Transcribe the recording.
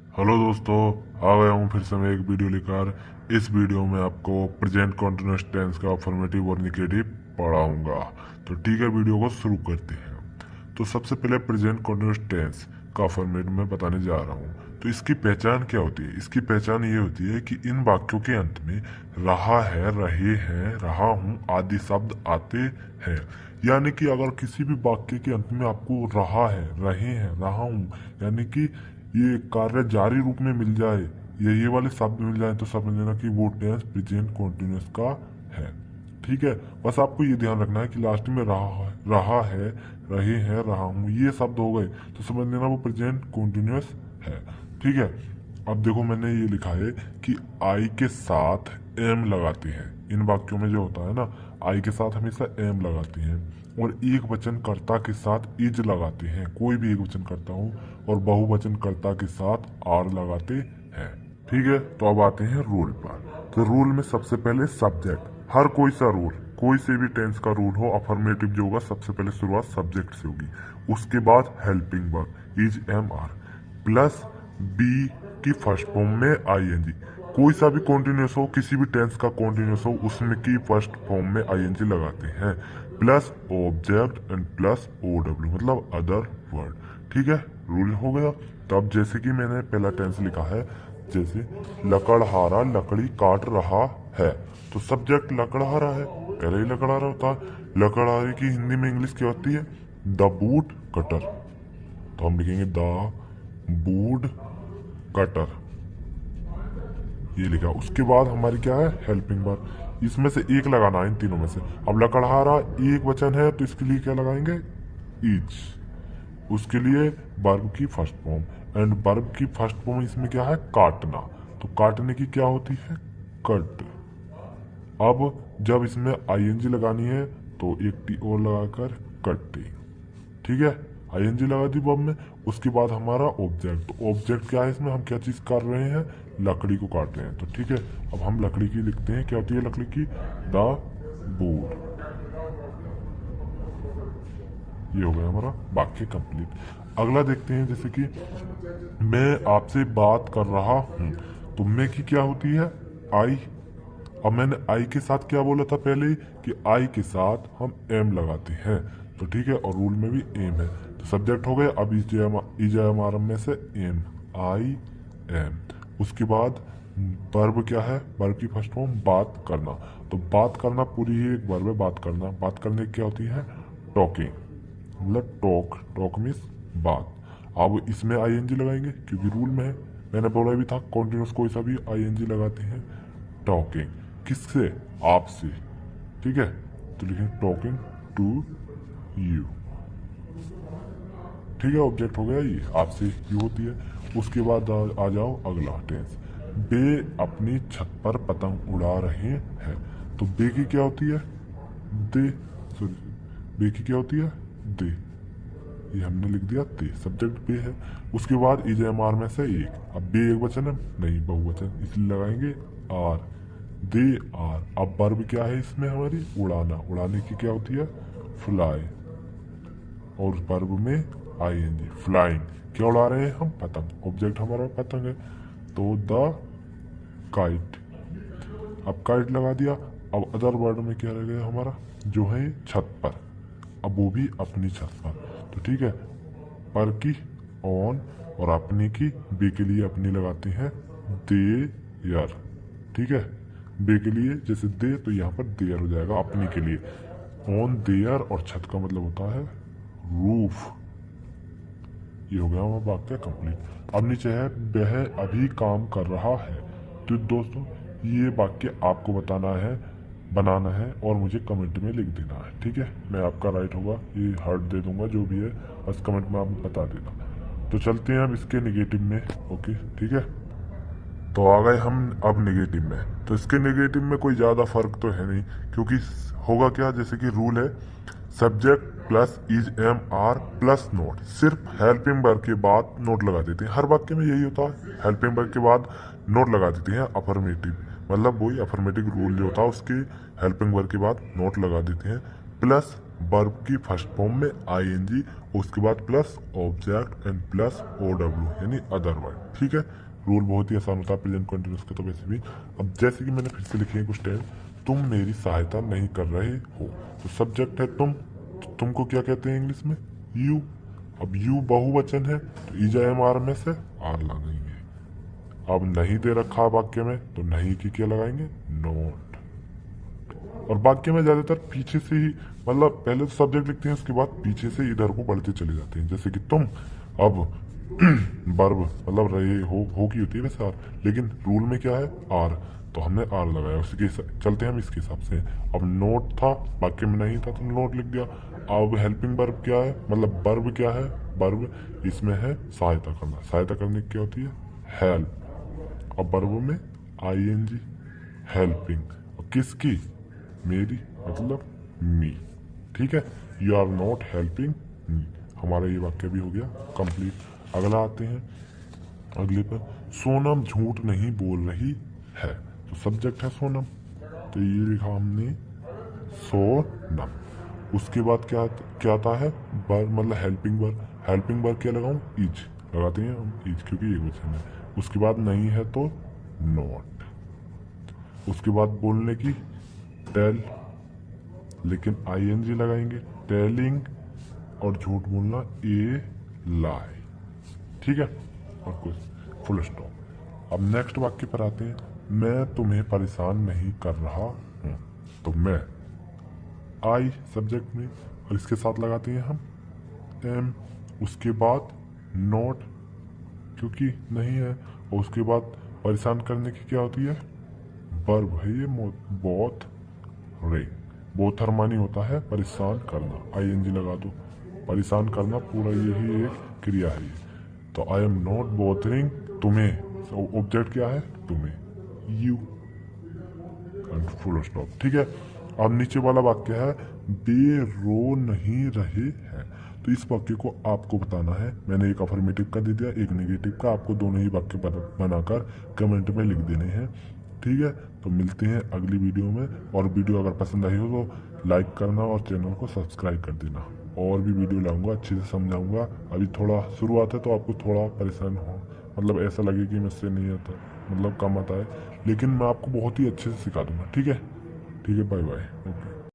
Hello दोस्तों, आ गया हूँ फिर से मैं एक वीडियो लेकर। इस वीडियो में आपको प्रेजेंट कॉन्टिन्यूअस टेंस का अफर्मेटिव और निगेटिव पढ़ाऊंगा। तो ठीक है, वीडियो को शुरू करते हैं। तो सबसे पहले प्रेजेंट कॉन्टिन्यूअस टेंस का अफर्मेटिव मैं बताने जा रहा हूँ। तो इसकी पहचान क्या होती है? इसकी पहचान ये होती है कि इन वाक्यों के अंत में रहा है, रहे हैं, रहा हूँ आदि शब्द आते हैं। यानी कि अगर किसी भी वाक्य के अंत में आपको रहा है, रहे हैं, रहा हूँ, यानी कि ये कार्य जारी रूप में मिल जाए या ये वाले शब्द मिल जाए, तो समझ लेना कि वो टेंस प्रेजेंट कॉन्टिन्यूअस का है। ठीक है, बस आपको ये ध्यान रखना है कि लास्ट में रहा है, रहे हैं, रहा हूँ ये शब्द हो गए तो समझ लेना वो प्रेजेंट कॉन्टिन्यूअस है। ठीक है, अब देखो मैंने ये लिखा है कि आई के साथ एम लगाते हैं। इन वाक्यों में जो होता है ना, आई के साथ हमेशा एम लगाते हैं, और एक वचन कर्ता के साथ इज लगाते हैं, कोई भी एक वचन कर्ता हो, और बहुवचन कर्ता के साथ आर लगाते हैं। ठीक है, तो अब आते हैं रूल पर। तो रूल में सबसे पहले सब्जेक्ट, हर कोई सा रूल, कोई से भी टेंस का रूल हो, अफर्मेटिव जो होगा सबसे पहले शुरुआत सब्जेक्ट से होगी। उसके बाद helping verb is am are plus be की फर्स्ट फॉर्म में आईएनजी। कोई सा भी कॉन्टिन्यूस हो, किसी भी टेंस का कॉन्टिन्यूस हो, उसमें की फर्स्ट फॉर्म में आईएनजी लगाते हैं, plus object and plus O W, मतलब अदर वर्ड। ठीक है, रूल हो गया। तो अब जैसे कि मैंने पहला टेंस लिखा है, जैसे लकड़हारा लकड़ी काट रहा है, तो सब्जेक्ट लकड़हारा है, पहले ही लकड़हारा होता है। लकड़हारे की हिंदी में इंग्लिश क्या होती है? The boot cutter. तो हम लिखेंगे द बूड कटर, ये लिखा। उसके बाद हमारी क्या है? Helping verb. इसमें से एक लगाना है इन तीनों में से। अब लकड़हारा एक वचन है तो इसके लिए क्या लगाएंगे? इज। उसके लिए वर्ब की फर्स्ट फॉर्म, एंड वर्ब की फर्स्ट फॉर्म इसमें क्या है? काटना। तो काटने की क्या होती है? कट। अब जब इसमें आईएनजी लगानी है तो एक टी और लगाकर कट्टी। ठीक है, आईएनजी लगा दी वर्ब में। उसके बाद हमारा ऑब्जेक्ट, तो ऑब्जेक्ट क्या है इसमें? हम क्या चीज कर रहे हैं? लकड़ी को काट रहे हैं। तो ठीक है, अब हम लकड़ी की लिखते हैं, क्या होती है लकड़ी की? The wood. ये हो गया हमारा वाक्य कंप्लीट। अगला देखते हैं, जैसे कि मैं आपसे बात कर रहा हूँ, तो मैं की क्या होती है? आई। अब मैंने आई के साथ क्या बोला था पहले ही, कि आई के साथ हम एम लगाते हैं। तो ठीक है, और रूल में भी एम है। तो सब्जेक्ट हो गए। अब इजम में से एम, आई एम। उसके बाद वर्ब क्या है? वर्ब की फर्स्ट फॉर्म बात करना। तो बात करना पूरी ही एक वर्ब है, बात करना। बात करने की क्या होती है? टॉकिंग, मतलब टॉक। टॉक मीन्स बात। अब इसमें आईएनजी लगाएंगे क्योंकि रूल में है। मैंने बोला भी था कॉन्टिन्यूस कोई सा भी आईएनजी लगाते हैं। टॉकिंग किससे? आपसे। ठीक है, तो लिखें टॉकिंग टू यू। ठीक है, ऑब्जेक्ट हो गया ये, आपसे यू होती है। उसके बाद आ जाओ अगला टेंस। बे अपनी छत पर पतंग उड़ा रहे हैं, तो बे की क्या होती है? दे। सॉरी, बे की क्या होती है? दे। ये हमने लिख दिया दे, सब्जेक्ट बे है। उसके बाद इज एम आर में से एक। अब बे एक वचन है नहीं, बहुवचन, इसलिए लगाएंगे आर। They are. अब वर्ब क्या है इसमें हमारी? उड़ाना। उड़ाने की क्या होती है? फ्लाई। और वर्ब में आईएनजी, फ्लाइंग। क्या उड़ा रहे हैं हम? पतंग। ऑब्जेक्ट हमारा पतंग है, तो द काइट। अब काइट लगा दिया। अब अदर वर्ड में क्या रह गया हमारा? जो है छत पर। अब वो भी अपनी छत पर। तो ठीक है, पर की ऑन, और अपनी की बे के लिए अपनी लगाते हैं दे यार। ठीक है, बे के लिए जैसे दे, तो यहाँ पर देयर हो जाएगा अपनी के लिए। ऑन देयर, और छत का मतलब होता है रूफ। ये हो गया हमारा वाक्य कंप्लीट। अब नीचे है वह अभी काम कर रहा है। तो दोस्तों, ये वाक्य आपको बताना है, बनाना है, और मुझे कमेंट में लिख देना है। ठीक है, मैं आपका राइट होगा ये हार्ट दे दूंगा, जो भी है बस कमेंट में आप बता देना। तो चलते हैं अब इसके निगेटिव में। ओके, ठीक है। तो आ गए हम अब नेगेटिव में। तो इसके नेगेटिव में कोई ज़्यादा फर्क तो है नहीं, क्योंकि होगा क्या, जैसे कि रूल है subject plus is am are plus not. सिर्फ हेल्पिंग वर्ब के बाद नोट लगा देते हैं, हर वाक्य में यही होता है। हेल्पिंग वर्ब के बाद नोट लगा देते हैं, अफर्मेटिव, मतलब वही अफर्मेटिव रूल जो होता है उसके हेल्पिंग वर्ब के बाद नोट लगा देते हैं। प्लस वर्ब की फर्स्ट फॉर्म में आईएनजी, उसके बाद plus object and plus O W यानी अदर वर्ड। ठीक है, रूल बहुत ही आसान होता है प्रेजेंट कंटिन्यूअस का तो वैसे भी। अब जैसे कि मैंने फिर से लिखे हैं कुछ टेंस, तुम मेरी सहायता नहीं कर रहे हो, तो सब्जेक्ट है तुम, तो तुमको क्या कहते हैं इंग्लिश में? यू। अब यू बहुवचन है तो ईजा एम आर में से आर लगाएंगे। अब नहीं दे रखा वाक्य में तो नहीं की क्या लगाएंगे? नोट। और वाक्य में ज्यादातर पीछे से ही, मतलब पहले तो सब्जेक्ट लिखते हैं उसके बाद पीछे से इधर को बढ़ते चले जाते हैं, जैसे कि तुम। अब वर्ब मतलब रहे हो की होती है वैसे आर, लेकिन रूल में क्या है? आर, तो हमने आर लगाया, उसके चलते हम इसके हिसाब से। अब नोट था, वाक्य में नहीं था तो नोट लिख दिया। अब हेल्पिंग वर्ब क्या है, मतलब वर्ब क्या है? वर्ब इसमें है सहायता करना, सहायता करने की क्या होती है? हेल्प। अब वर्ब में आईएनजी, हेल्पिंग, और किसकी? मेरी, मतलब मी। ठीक है, you are not helping me, हमारा ये वाक्य भी हो गया कंप्लीट। अगला आते हैं अगले पर, सोनम झूठ नहीं बोल रही है, तो सब्जेक्ट है सोनम, तो ये लिखा हमने सोनम। उसके बाद क्या क्या आता है? बर मतलब हेल्पिंग वर्ब, हेल्पिंग वर्ब क्या लगाऊं? इज लगाते हैं हम, इज क्योंकि एक वचन है। उसके बाद नहीं है तो नॉट। उसके बाद बोलने की टेल, लेकिन आईएनजी लगाएंगे, टेलिंग, और झूठ बोलना ए लाई। ठीक है, और कुछ फुल स्टॉप। अब नेक्स्ट वाक्य पर आते हैं, मैं तुम्हें परेशान नहीं कर रहा हूं, तो मैं आई सब्जेक्ट में, और इसके साथ लगाते हैं हम एम। उसके बाद नॉट क्योंकि नहीं है, और उसके बाद परेशान करने की क्या होती है? वर्ब है ये, बहुत रे, बोथरमानी होता है परेशान करना, आईएनजी लगा दो। परेशान करना पूरा यही एक क्रिया है ये। तो आई एम नॉट बोथरिंग तुम्हें, ऑब्जेक्ट क्या है? तुम्हें, यू, फुल स्टॉप। ठीक है, अब नीचे वाला वाक्य है, वे रो नहीं रहे हैं, तो इस वाक्य को आपको बताना है। मैंने एक अफर्मेटिव का दे दिया, एक नेगेटिव का, आपको दोनों ही वाक्य बनाकर कमेंट में लिख देने हैं। ठीक है, तो मिलते हैं अगली वीडियो में, और वीडियो अगर पसंद आई हो तो लाइक करना और चैनल को सब्सक्राइब कर देना। और भी वीडियो लाऊंगा, अच्छे से समझाऊंगा। अभी थोड़ा शुरुआत है तो आपको थोड़ा परेशान हो, मतलब ऐसा लगे कि मुझसे नहीं आता, मतलब कम आता है, लेकिन मैं आपको बहुत ही अच्छे से सिखा दूंगा। ठीक है, ठीक है, बाय बाय, ओके।